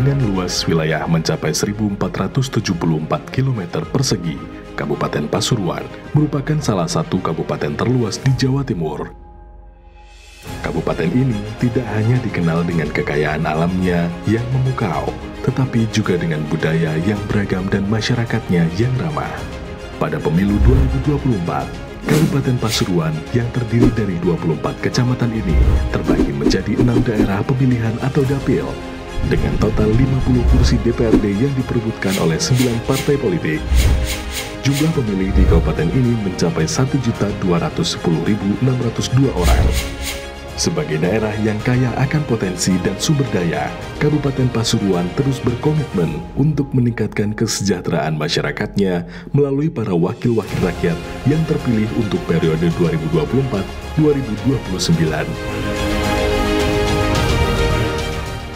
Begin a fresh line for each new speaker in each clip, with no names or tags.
Dengan luas wilayah mencapai 1.474 km persegi, Kabupaten Pasuruan merupakan salah satu kabupaten terluas di Jawa Timur. Kabupaten ini tidak hanya dikenal dengan kekayaan alamnya yang memukau, tetapi juga dengan budaya yang beragam dan masyarakatnya yang ramah. Pada pemilu 2024, Kabupaten Pasuruan yang terdiri dari 24 kecamatan ini terbagi menjadi 6 daerah pemilihan atau dapil, dengan total 50 kursi DPRD yang diperebutkan oleh 9 partai politik. Jumlah pemilih di kabupaten ini mencapai 1.210.602 orang. Sebagai daerah yang kaya akan potensi dan sumber daya, Kabupaten Pasuruan terus berkomitmen untuk meningkatkan kesejahteraan masyarakatnya melalui para wakil-wakil rakyat yang terpilih untuk periode 2024-2029.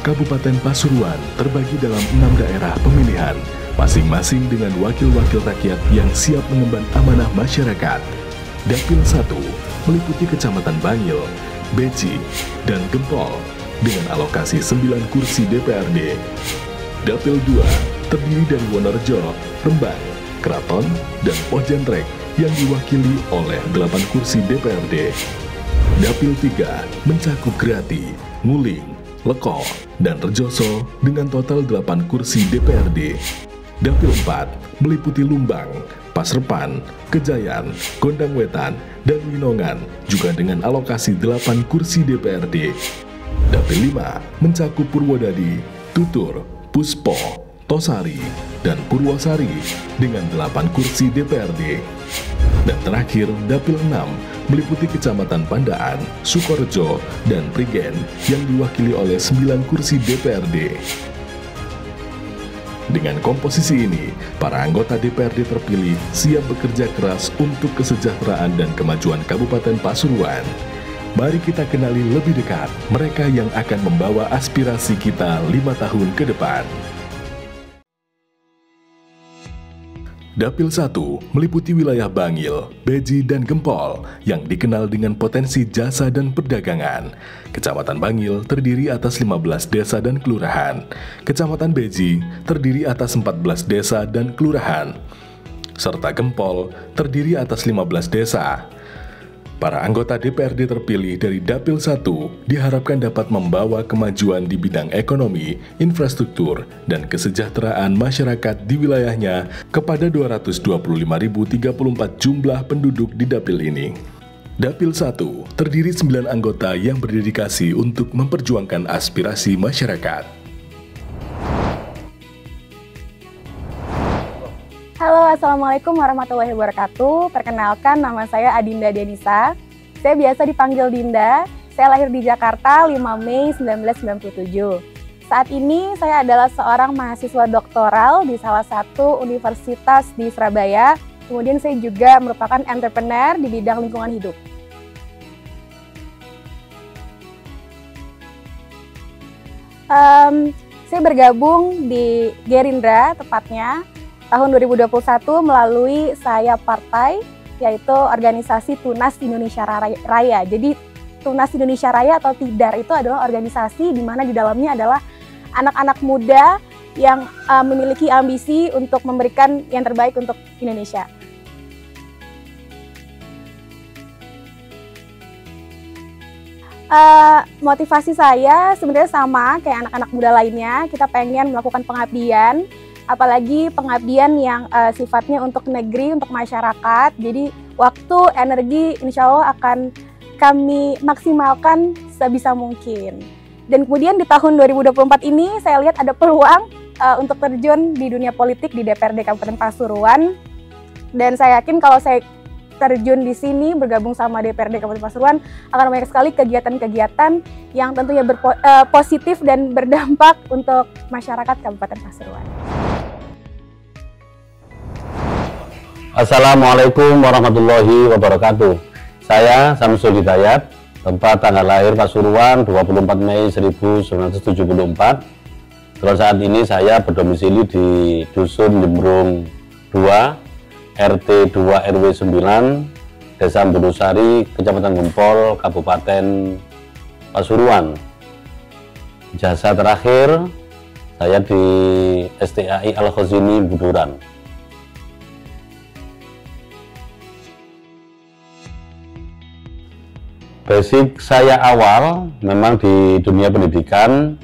Kabupaten Pasuruan terbagi dalam 6 daerah pemilihan, masing-masing dengan wakil-wakil rakyat yang siap mengemban amanah masyarakat. Dapil 1 meliputi Kecamatan Bangil, Beci, dan Gempol dengan alokasi 9 kursi DPRD. Dapil 2 terdiri dari Wonorejo, Rembang, Kraton, dan Pojantrek yang diwakili oleh 8 kursi DPRD. Dapil 3 mencakup Grati, Nguling, Leko, dan Rejoso dengan total 8 kursi DPRD. Dapil 4 meliputi Lumbang, Pasrepan, Kejayan, Gondang Wetan, dan Winongan juga dengan alokasi 8 kursi DPRD. Dapil 5 mencakup Purwodadi, Tutur, Puspo, Tosari, dan Purwosari dengan 8 kursi DPRD. Dan terakhir, Dapil 6 meliputi Kecamatan Pandaan, Sukorejo, dan Prigen yang diwakili oleh 9 kursi DPRD. Dengan komposisi ini, para anggota DPRD terpilih siap bekerja keras untuk kesejahteraan dan kemajuan Kabupaten Pasuruan. Mari kita kenali lebih dekat mereka yang akan membawa aspirasi kita 5 tahun ke depan. Dapil 1 meliputi wilayah Bangil, Beji, dan Gempol yang dikenal dengan potensi jasa dan perdagangan. Kecamatan Bangil terdiri atas 15 desa dan kelurahan. Kecamatan Beji terdiri atas 14 desa dan kelurahan. Serta Gempol terdiri atas 15 desa. Para anggota DPRD terpilih dari Dapil 1 diharapkan dapat membawa kemajuan di bidang ekonomi, infrastruktur, dan kesejahteraan masyarakat di wilayahnya kepada 225.034 jumlah penduduk di Dapil ini. Dapil 1 terdiri 9 anggota yang berdedikasi untuk memperjuangkan aspirasi masyarakat.
Halo, Assalamualaikum warahmatullahi wabarakatuh. Perkenalkan, nama saya Adinda Denisa. Saya biasa dipanggil Dinda. Saya lahir di Jakarta 5 Mei 1997. Saat ini saya adalah seorang mahasiswa doktoral di salah satu universitas di Surabaya. Kemudian saya juga merupakan entrepreneur di bidang lingkungan hidup. Saya bergabung di Gerindra tepatnya tahun 2021 melalui saya partai, yaitu organisasi Tunas Indonesia Raya. Jadi Tunas Indonesia Raya atau TIDAR itu adalah organisasi di mana di dalamnya adalah anak-anak muda yang memiliki ambisi untuk memberikan yang terbaik untuk Indonesia. Motivasi saya sebenarnya sama kayak anak-anak muda lainnya. Kita pengen melakukan pengabdian, apalagi pengabdian yang sifatnya untuk negeri, untuk masyarakat. Jadi waktu, energi insya Allah akan kami maksimalkan sebisa mungkin. Dan kemudian di tahun 2024 ini saya lihat ada peluang untuk terjun di dunia politik di DPRD Kabupaten Pasuruan. Dan saya yakin kalau saya terjun di sini bergabung sama DPRD Kabupaten Pasuruan akan banyak sekali kegiatan-kegiatan yang tentunya positif dan berdampak untuk masyarakat Kabupaten Pasuruan.
Assalamualaikum warahmatullahi wabarakatuh. Saya Samsul Hidayat, tempat tanggal lahir Pasuruan 24 Mei 1974. Kalau saat ini saya berdomisili di Dusun Jembrung 2, RT 2 RW 9, Desa Mbunusari, Kecamatan Gempol, Kabupaten Pasuruan. Jasa terakhir Saya di STAI Al-Khazini Buduran. Basic saya awal memang di dunia pendidikan,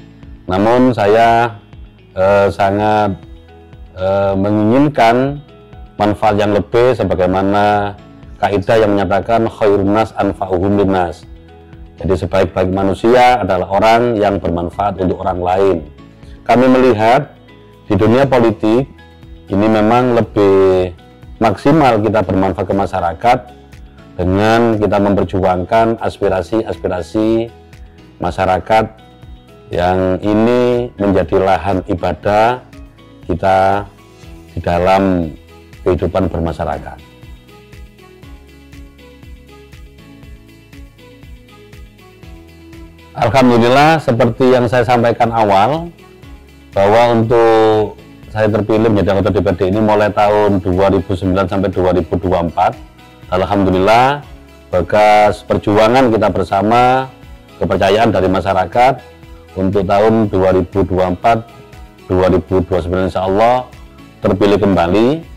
namun saya sangat menginginkan manfaat yang lebih, sebagaimana kaidah yang menyatakan khairun nas anfa'uhum linnas. Jadi sebaik-baik manusia adalah orang yang bermanfaat untuk orang lain. Kami melihat di dunia politik ini memang lebih maksimal kita bermanfaat ke masyarakat dengan kita memperjuangkan aspirasi-aspirasi masyarakat yang ini menjadi lahan ibadah kita di dalam kehidupan bermasyarakat. Alhamdulillah, seperti yang saya sampaikan awal, bahwa untuk saya terpilih menjadi anggota DPRD ini mulai tahun 2009 sampai 2024. Alhamdulillah, bekas perjuangan kita bersama, kepercayaan dari masyarakat untuk tahun 2024-2029 insya Allah terpilih kembali.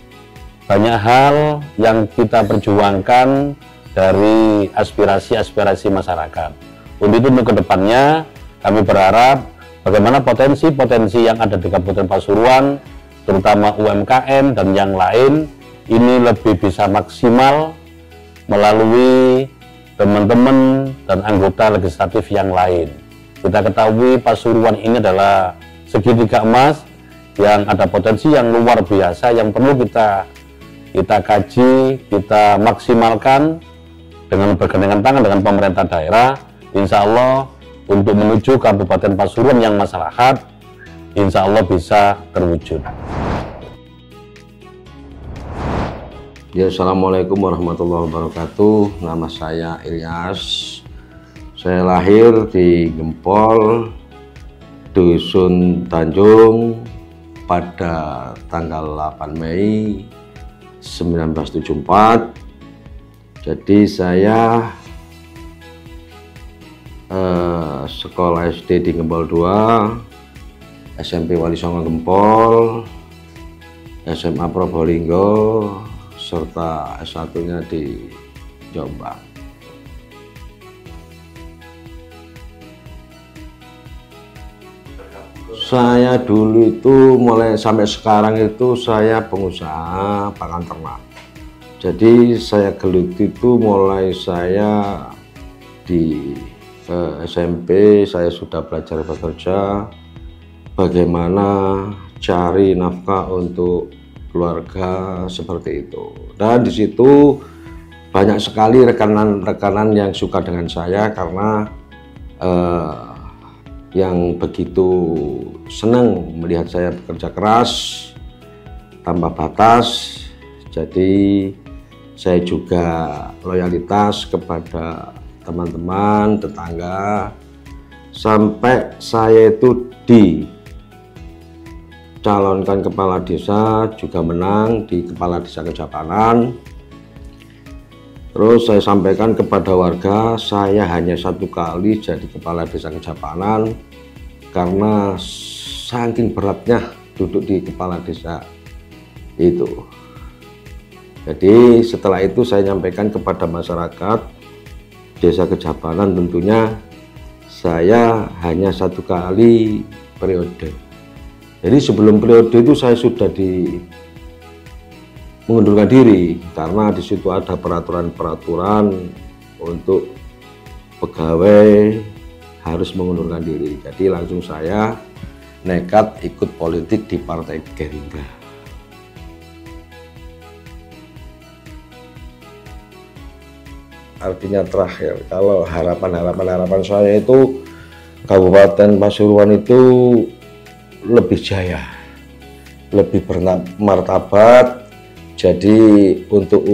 Banyak hal yang kita perjuangkan dari aspirasi-aspirasi masyarakat. Untuk kedepannya kami berharap bagaimana potensi-potensi yang ada di Kabupaten Pasuruan, terutama UMKM dan yang lain, ini lebih bisa maksimal melalui teman-teman dan anggota legislatif yang lain. Kita ketahui Pasuruan ini adalah segitiga emas yang ada potensi yang luar biasa yang perlu kita kaji, kita maksimalkan dengan bergandengan tangan dengan pemerintah daerah. Insya Allah untuk menuju Kabupaten Pasuruan yang maslahat, insya Allah bisa terwujud.
Ya, Assalamualaikum warahmatullahi wabarakatuh. Nama saya Ilyas. Saya lahir di Gempol, Dusun Tanjung pada tanggal 8 Mei 1974. Jadi saya sekolah SD di Gempol 2, SMP Wali Songo Gempol, SMA Probolinggo, serta S1-nya di Jombang. Saya dulu itu mulai sampai sekarang itu saya pengusaha pakan ternak. Jadi saya geluti itu mulai saya di SMP saya sudah belajar bekerja, bagaimana cari nafkah untuk keluarga seperti itu. Dan di situ banyak sekali rekanan-rekanan yang suka dengan saya karena yang begitu senang melihat saya bekerja keras tanpa batas. Jadi saya juga loyalitas kepada teman-teman, tetangga, sampai saya itu dicalonkan kepala desa, juga menang di kepala desa Kejapanan. Terus saya sampaikan kepada warga, saya hanya 1 kali jadi kepala desa Kejapanan karena saking beratnya duduk di kepala desa itu. Jadi setelah itu saya nyampaikan kepada masyarakat Desa Kejapanan, tentunya saya hanya 1 kali periode. Jadi sebelum periode itu saya sudah mengundurkan diri karena di situ ada peraturan-peraturan untuk pegawai harus mengundurkan diri. Jadi langsung saya nekat ikut politik di Partai Gerindra. Artinya terakhir, kalau harapan saya itu Kabupaten Pasuruan itu lebih jaya, lebih bermartabat. Jadi untuk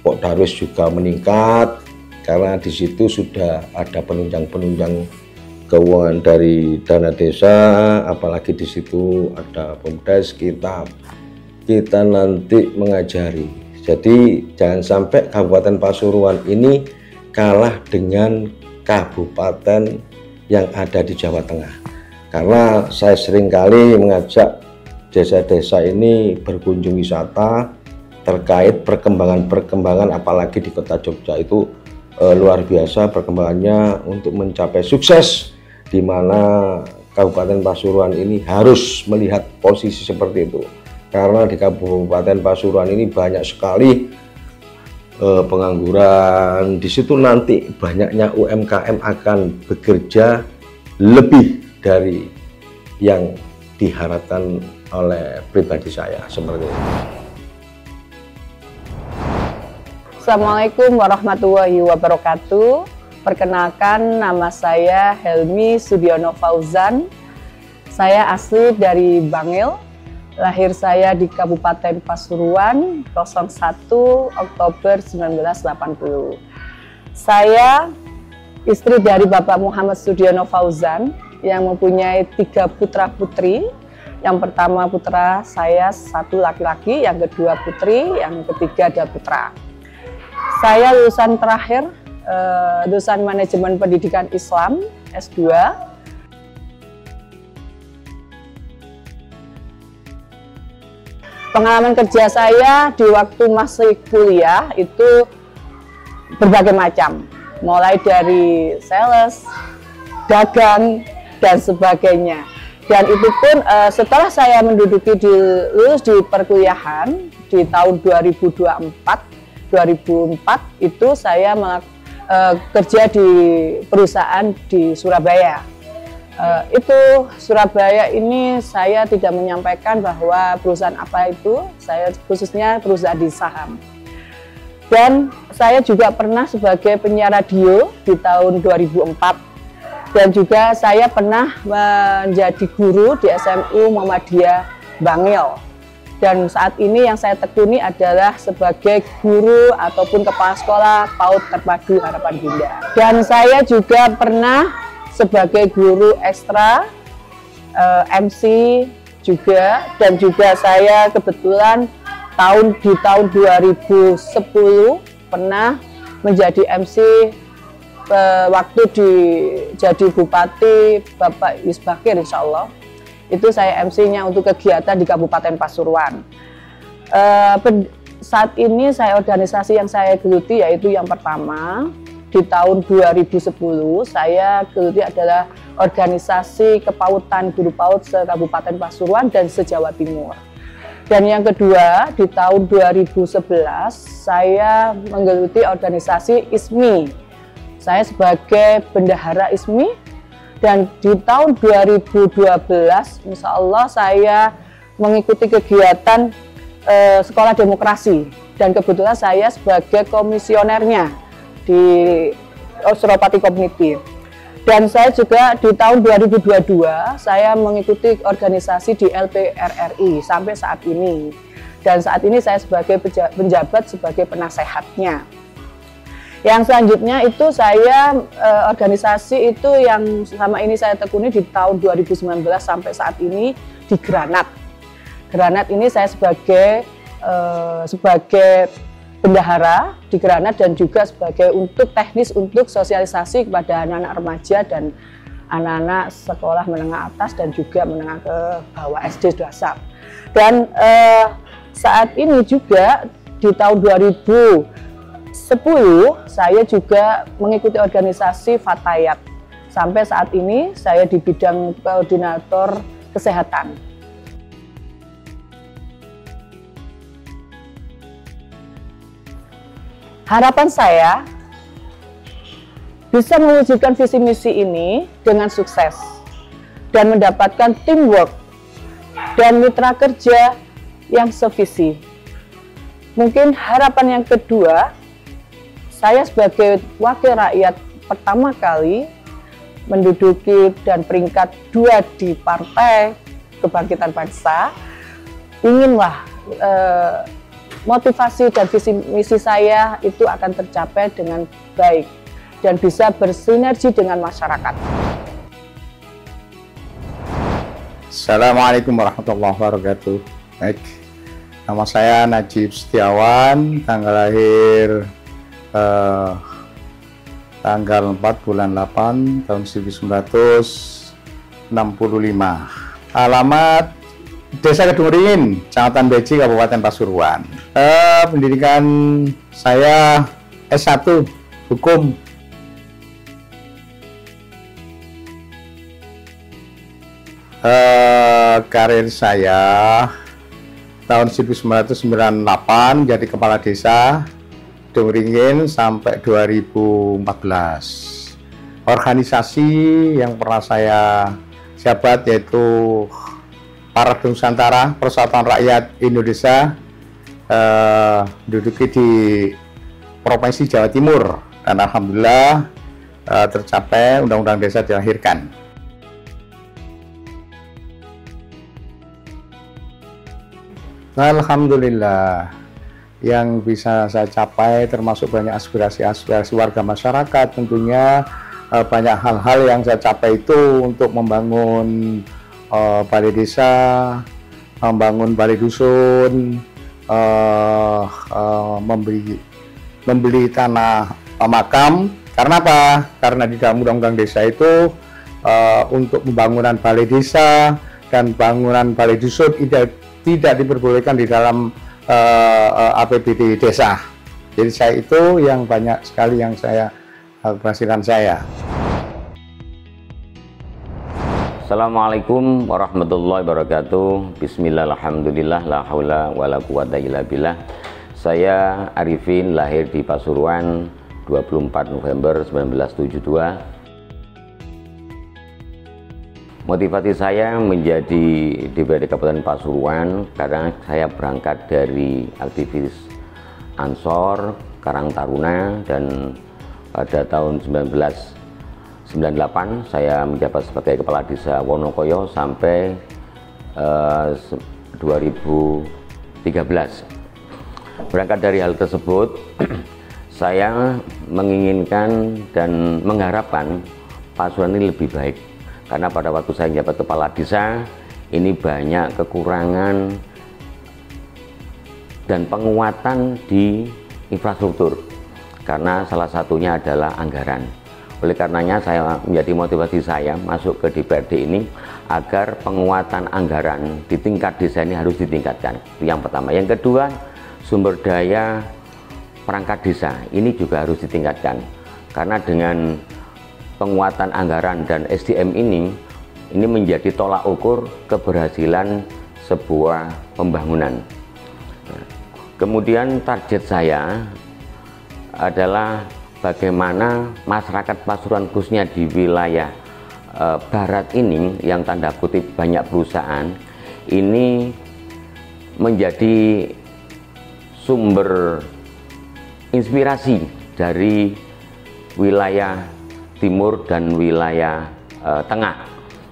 Pok Darwis juga meningkat karena di situ sudah ada penunjang keuangan dari dana desa, apalagi di situ ada BUMDes, kita nanti mengajari. Jadi jangan sampai Kabupaten Pasuruan ini kalah dengan kabupaten yang ada di Jawa Tengah. Karena saya seringkali mengajak desa-desa ini berkunjung wisata terkait perkembangan apalagi di kota Jogja itu luar biasa perkembangannya untuk mencapai sukses, di mana Kabupaten Pasuruan ini harus melihat posisi seperti itu. Karena di Kabupaten Pasuruan ini banyak sekali pengangguran, di situ nanti banyaknya UMKM akan bekerja lebih dari yang diharapkan oleh pribadi saya seperti itu.
Assalamualaikum warahmatullahi wabarakatuh. Perkenalkan, nama saya Helmi Sudiono Fauzan. Saya asli dari Bangil. Lahir saya di Kabupaten Pasuruan 01 Oktober 1980. Saya istri dari Bapak Muhammad Sudiono Fauzan yang mempunyai 3 putra-putri. Yang pertama putra saya 1 laki-laki, yang kedua putri, yang ketiga ada putra. Saya lulusan terakhir, lulusan Manajemen Pendidikan Islam S2. Pengalaman kerja saya di waktu masih kuliah itu berbagai macam, mulai dari sales, dagang, dan sebagainya. Dan itu pun setelah saya lulus di perkuliahan di tahun 2004 itu saya kerja di perusahaan di Surabaya. Itu Surabaya ini saya tidak menyampaikan bahwa perusahaan apa itu, saya khususnya perusahaan di saham. Dan saya juga pernah sebagai penyiar radio di tahun 2004, dan juga saya pernah menjadi guru di SMU Muhammadiyah Bangil. Dan saat ini yang saya tekuni adalah sebagai guru ataupun kepala sekolah PAUD Terpadu Harapan Bunda. Dan saya juga pernah sebagai guru ekstra, MC juga, dan juga saya kebetulan di tahun 2010 pernah menjadi MC waktu jadi Bupati Bapak Yusbakir, insya Allah. Itu saya MC-nya untuk kegiatan di Kabupaten Pasuruan. Saat ini organisasi yang saya geluti yaitu yang pertama, di tahun 2010 saya geluti adalah organisasi kepautan guru PAUD se-Kabupaten Pasuruan dan se-Jawa Timur. Dan yang kedua, di tahun 2011 saya menggeluti organisasi ISMI. Saya sebagai bendahara ISMI, dan di tahun 2012 insya Allah saya mengikuti kegiatan Sekolah Demokrasi, dan kebetulan saya sebagai komisionernya di Suropati Community. Dan saya juga di tahun 2022 saya mengikuti organisasi di LPRRI sampai saat ini. Dan saat ini saya sebagai penjabat sebagai penasehatnya. Yang selanjutnya itu saya organisasi itu yang selama ini saya tekuni di tahun 2019 sampai saat ini di Granat. Granat ini saya sebagai bendahara di Granat, dan juga sebagai teknis untuk sosialisasi kepada anak-anak remaja dan anak-anak sekolah menengah atas dan juga menengah ke bawah SD dasar. Dan saat ini juga di tahun 2010 saya juga mengikuti organisasi Fatayat. Sampai saat ini saya di bidang koordinator kesehatan. Harapan saya bisa mewujudkan visi misi ini dengan sukses dan mendapatkan teamwork dan mitra kerja yang sevisi. Mungkin harapan yang kedua, saya sebagai wakil rakyat pertama kali menduduki dan peringkat 2 di Partai Kebangkitan Bangsa, inginlah motivasi dan visi misi saya itu akan tercapai dengan baik dan bisa bersinergi dengan masyarakat.
Assalamualaikum warahmatullahi wabarakatuh. Baik, nama saya Najib Setiawan, tanggal lahir tanggal 4 bulan 8 tahun 1986. Alamat Desa Kedung Ringin, Kecamatan Beji, Kabupaten Pasuruan. Pendidikan saya S1 Hukum. Karir saya tahun 1998 jadi kepala desa Kedung Ringin sampai 2014. Organisasi yang pernah saya jabat yaitu Partai Nusantara Persatuan Rakyat Indonesia, duduki di Provinsi Jawa Timur, dan alhamdulillah tercapai Undang-Undang Desa dilahirkan. Alhamdulillah, yang bisa saya capai termasuk banyak aspirasi-aspirasi warga masyarakat. Tentunya banyak hal-hal yang saya capai itu untuk membangun balai desa, membangun balai dusun, membeli tanah makam. Karena apa? Karena di dalam Undang-Undang Desa itu untuk pembangunan balai desa dan bangunan balai dusun tidak diperbolehkan di dalam APBD desa. Jadi saya itu yang banyak sekali yang saya keberhasilan saya.
Assalamualaikum warahmatullahi wabarakatuh. Bismillah, alhamdulillah, la haula wala quwata illa billah. Saya Arifin, lahir di Pasuruan 24 November 1972. Motivasi saya menjadi DPRD Kabupaten Pasuruan karena saya berangkat dari aktivis Ansor Karang Taruna, dan pada tahun 1998 saya menjabat sebagai Kepala Desa Wonokoyo sampai 2013. Berangkat dari hal tersebut, saya menginginkan dan mengharapkan Pasuruan ini lebih baik. Karena pada waktu saya menjabat Kepala Desa, ini banyak kekurangan dan penguatan di infrastruktur. Karena salah satunya adalah anggaran. Oleh karenanya saya menjadi motivasi saya masuk ke DPRD ini agar penguatan anggaran di tingkat desa ini harus ditingkatkan. Itu yang pertama. Yang kedua, sumber daya perangkat desa ini juga harus ditingkatkan. Karena dengan penguatan anggaran dan SDM ini menjadi tolak ukur keberhasilan sebuah pembangunan. Kemudian target saya adalah bagaimana masyarakat Pasuruan khususnya di wilayah barat ini yang tanda kutip banyak perusahaan ini menjadi sumber inspirasi dari wilayah timur dan wilayah tengah,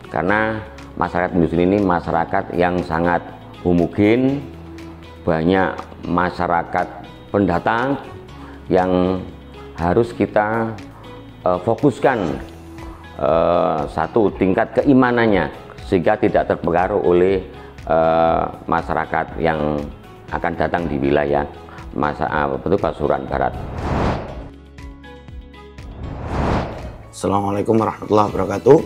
karena masyarakat industri ini masyarakat yang sangat homogen, banyak masyarakat pendatang yang harus kita fokuskan satu tingkat keimanannya sehingga tidak terpengaruh oleh masyarakat yang akan datang di wilayah Pasuruan Barat.
Assalamualaikum warahmatullahi wabarakatuh.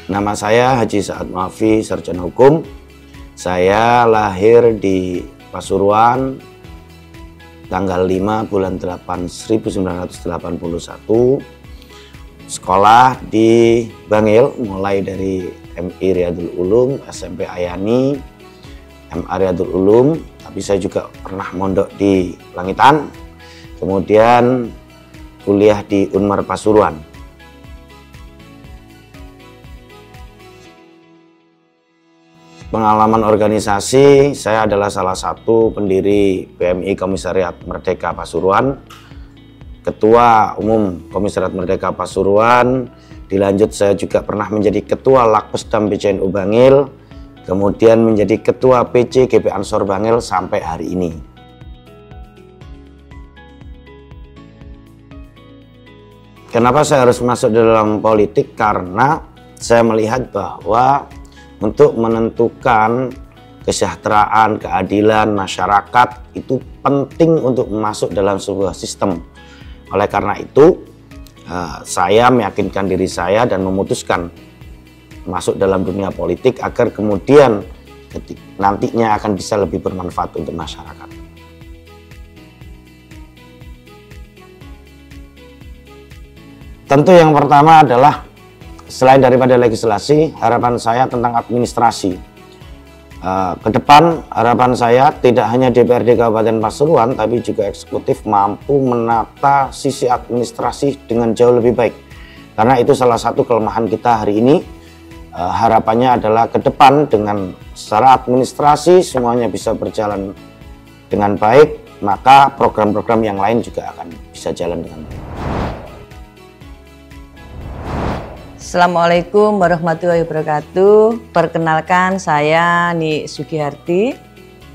Nama saya Haji Sa'ad Muafi, sarjana hukum. Saya lahir di Pasuruan tanggal 5 bulan 8 1981. Sekolah di Bangil mulai dari MI Riyadul Ulum, SMP Ayani, MA Riyadul Ulum, tapi saya juga pernah mondok di Langitan. Kemudian kuliah di Unmar Pasuruan. Pengalaman organisasi, saya adalah salah satu pendiri PMI Komisariat Merdeka Pasuruan, Ketua Umum Komisariat Merdeka Pasuruan, dilanjut saya juga pernah menjadi Ketua Lakpesdam PCNU Bangil, kemudian menjadi Ketua PC GP Ansor Bangil sampai hari ini. Kenapa saya harus masuk dalam politik? Karena saya melihat bahwa untuk menentukan kesejahteraan, keadilan masyarakat itu penting untuk masuk dalam sebuah sistem. Oleh karena itu, saya meyakinkan diri saya dan memutuskan masuk dalam dunia politik agar kemudian nantinya akan bisa lebih bermanfaat untuk masyarakat. Tentu yang pertama adalah selain daripada legislasi, harapan saya tentang administrasi. Ke depan harapan saya tidak hanya DPRD Kabupaten Pasuruan tapi juga eksekutif mampu menata sisi administrasi dengan jauh lebih baik. Karena itu salah satu kelemahan kita hari ini. Harapannya adalah ke depan dengan secara administrasi semuanya bisa berjalan dengan baik, maka program-program yang lain juga akan bisa jalan dengan baik.
Assalamualaikum warahmatullahi wabarakatuh. Perkenalkan, saya Ni Sugiharti,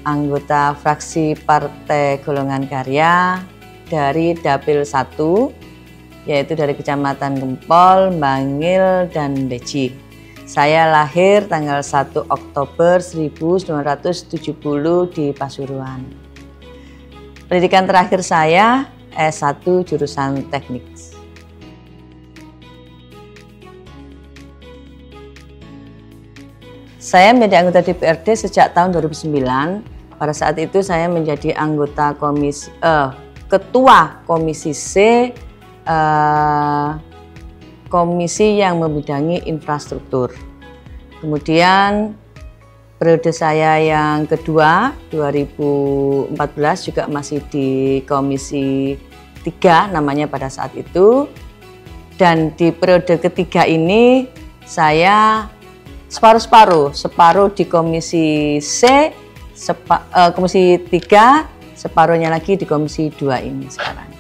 anggota fraksi Partai Golongan Karya dari Dapil 1, yaitu dari Kecamatan Gempol, Bangil, dan Beji. Saya lahir tanggal 1 Oktober 1970 di Pasuruan. Pendidikan terakhir saya S1 jurusan teknik. Saya menjadi anggota DPRD sejak tahun 2009. Pada saat itu saya menjadi anggota ketua Komisi C, komisi yang membidangi infrastruktur. Kemudian periode saya yang kedua 2014 juga masih di Komisi 3 namanya pada saat itu. Dan di periode ketiga ini saya separuh di Komisi C, Komisi 3, separuhnya lagi di Komisi 2 ini sekarang.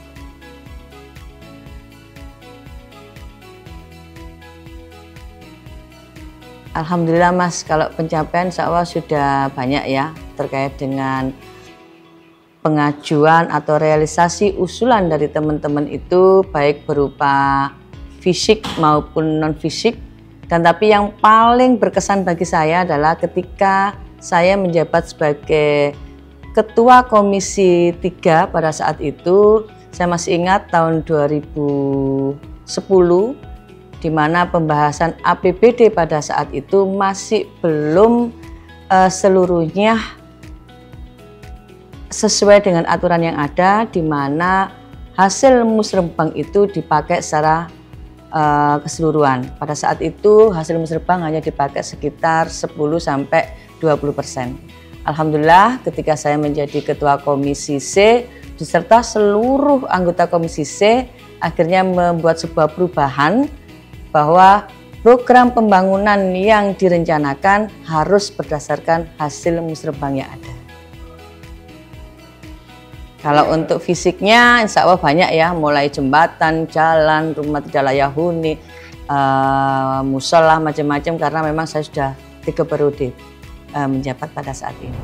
Alhamdulillah Mas, kalau pencapaian insya Allah sudah banyak ya terkait dengan pengajuan atau realisasi usulan dari teman-teman itu baik berupa fisik maupun non fisik. Dan tapi yang paling berkesan bagi saya adalah ketika saya menjabat sebagai Ketua Komisi 3 pada saat itu, saya masih ingat tahun 2010, di mana pembahasan APBD pada saat itu masih belum seluruhnya sesuai dengan aturan yang ada, di mana hasil musrembang itu dipakai secara keseluruhan. Pada saat itu hasil musrembang hanya dipakai sekitar 10-20%. Alhamdulillah ketika saya menjadi Ketua Komisi C beserta seluruh anggota Komisi C akhirnya membuat sebuah perubahan bahwa program pembangunan yang direncanakan harus berdasarkan hasil musrembang yang ada. Kalau untuk fisiknya insya Allah banyak ya, mulai jembatan, jalan, rumah tidak layak huni, musola, macam-macam, karena memang saya sudah 3 periode menjabat pada saat ini.